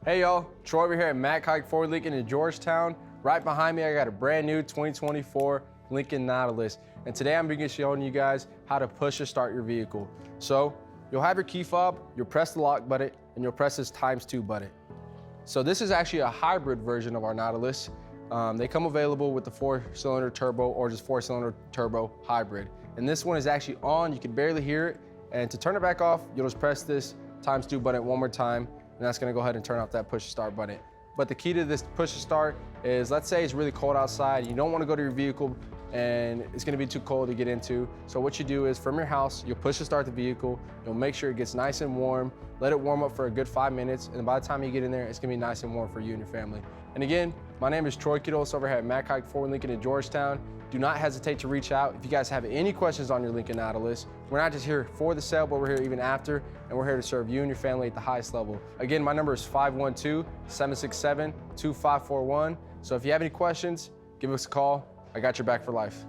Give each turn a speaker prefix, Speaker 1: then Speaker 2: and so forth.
Speaker 1: Hey y'all, Troy over here at Haik Ford Lincoln in Georgetown. Right behind me, I got a brand new 2024 Lincoln Nautilus. And today I'm going to be showing you guys how to push or start your vehicle. So you'll have your key fob, you'll press the lock button, and you'll press this ×2 button. So this is actually a hybrid version of our Nautilus. They come available with the 4-cylinder turbo or just 4-cylinder turbo hybrid. And this one is actually on, you can barely hear it. And to turn it back off, you'll just press this ×2 button one more time, and that's gonna go ahead and turn off that push to start button. But the key to this push to start is, let's say it's really cold outside, you don't wanna go to your vehicle and it's gonna be too cold to get into. So what you do is, from your house, you'll push to start the vehicle, you'll make sure it gets nice and warm, let it warm up for a good 5 minutes, and by the time you get in there, it's gonna be nice and warm for you and your family. And again, my name is Troy Quiroz over here at Haik Ford Lincoln in Georgetown. Do not hesitate to reach out if you guys have any questions on your Lincoln Nautilus. We're not just here for the sale, but we're here even after, and we're here to serve you and your family at the highest level. Again, my number is 512-767-2541. So if you have any questions, give us a call. I got your back for life.